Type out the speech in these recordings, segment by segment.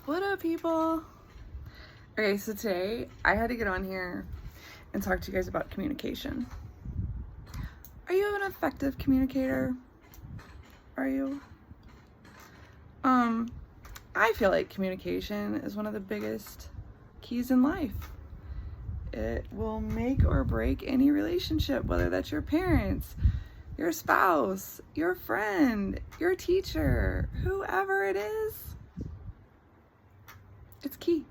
What up, people? Okay, so today I had to get on here and talk to you guys about communication. Are you an effective communicator? Are you? I feel like communication is one of the biggest keys in life. It will make or break any relationship, whether that's your parents, your spouse, your friend, your teacher, whoever it is. It's key.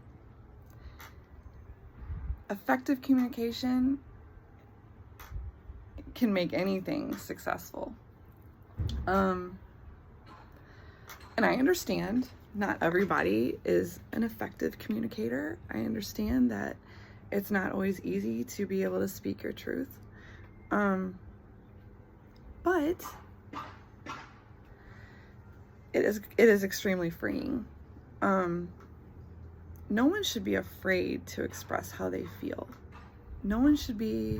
Effective communication can make anything successful. And I understand not everybody is an effective communicator. I understand that it's not always easy to be able to speak your truth. But it is extremely freeing. No one should be afraid to express how they feel. No one should be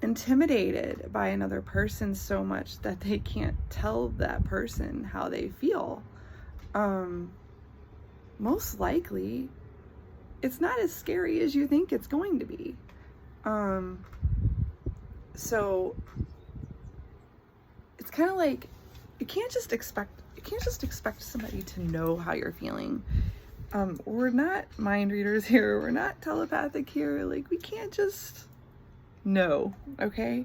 intimidated by another person so much that they can't tell that person how they feel. Most likely, it's not as scary as you think it's going to be. So it's kind of like you can't just expect somebody to know how you're feeling. We're not mind readers here. We're not telepathic here. Like, we can't just know, okay?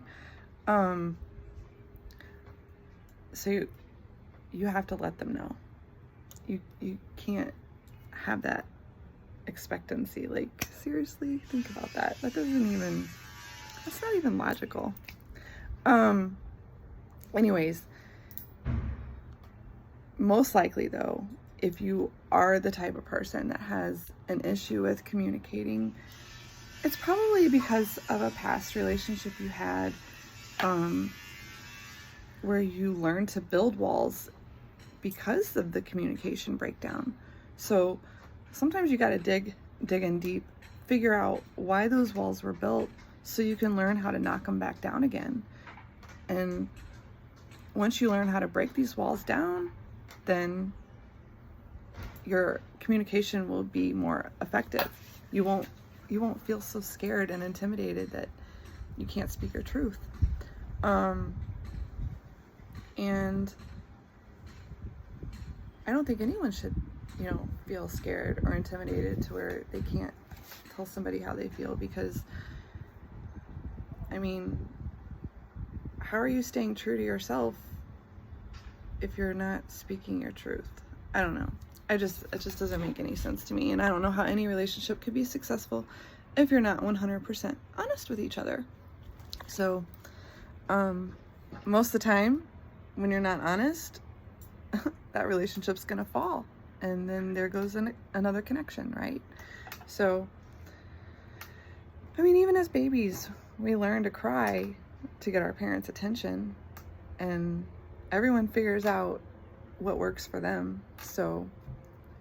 So you have to let them know. You can't have that expectancy. Like, seriously, think about that. That's not even logical. Anyways, most likely though, if you are the type of person that has an issue with communicating, it's probably because of a past relationship you had, where you learned to build walls because of the communication breakdown. So sometimes you got to dig in deep, figure out why those walls were built so you can learn how to knock them back down again. And once you learn how to break these walls down, then your communication will be more effective. You won't feel so scared and intimidated that you can't speak your truth. And I don't think anyone should, feel scared or intimidated to where they can't tell somebody how they feel, because, how are you staying true to yourself if you're not speaking your truth? I don't know. It just doesn't make any sense to me. And I don't know how any relationship could be successful if you're not 100% honest with each other. So, most of the time when you're not honest, that relationship's going to fall. And then there goes another connection, right? So, even as babies, we learn to cry to get our parents' attention, and everyone figures out what works for them. So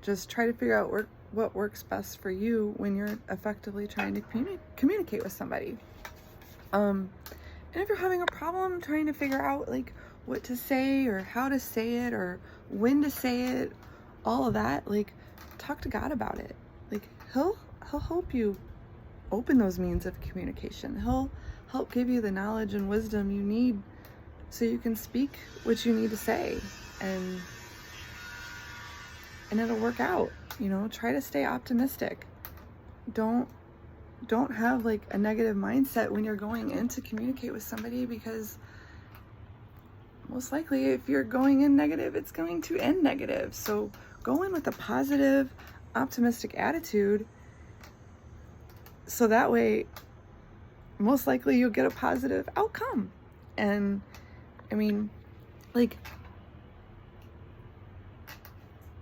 just try to figure out what works best for you when you're effectively trying to communicate with somebody. And if you're having a problem trying to figure out like what to say or how to say it or when to say it, all of that, like, talk to God about it. Like, he'll help you open those means of communication. He'll help give you the knowledge and wisdom you need so you can speak what you need to say, and it'll work out. Try to stay optimistic. Don't have like a negative mindset when you're going in to communicate with somebody, because most likely if you're going in negative, it's going to end negative. So go in with a positive, optimistic attitude, so that way most likely you'll get a positive outcome. And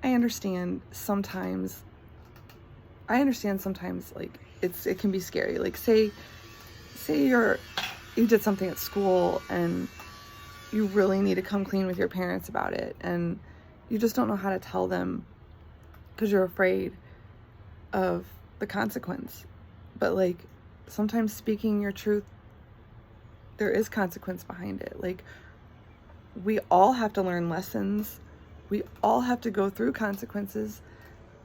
I understand sometimes like it can be scary. Like, say you did something at school and you really need to come clean with your parents about it, and you just don't know how to tell them because you're afraid of the consequence. But like, sometimes speaking your truth, there is consequence behind it. Like, we all have to learn lessons. We all have to go through consequences.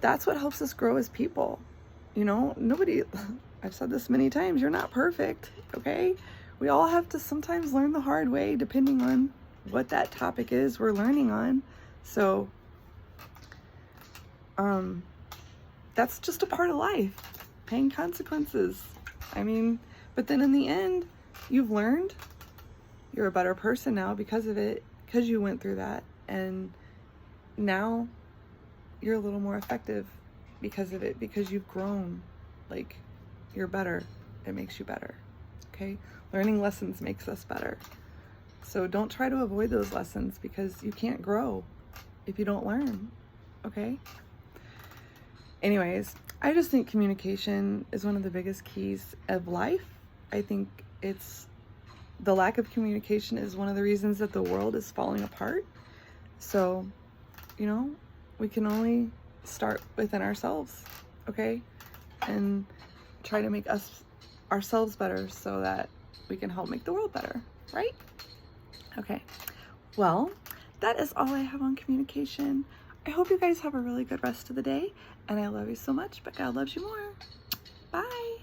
that's what helps us grow as people. You know, nobody, I've said this many times, you're not perfect, okay? We all have to sometimes learn the hard way depending on what that topic is we're learning on. So, that's just a part of life, paying consequences. I mean, but then in the end, you've learned, you're a better person now because of it, because you went through that. And now you're a little more effective because of it, because you've grown. Like, you're better. It makes you better. Okay? Learning lessons makes us better. So don't try to avoid those lessons, because you can't grow if you don't learn. Okay? Anyways, I just think communication is one of the biggest keys of life. I think the lack of communication is one of the reasons that the world is falling apart. So, you know, we can only start within ourselves, okay? And try to make ourselves better so that we can help make the world better, right? Okay, well, that is all I have on communication. I hope you guys have a really good rest of the day, and I love you so much, but God loves you more. Bye.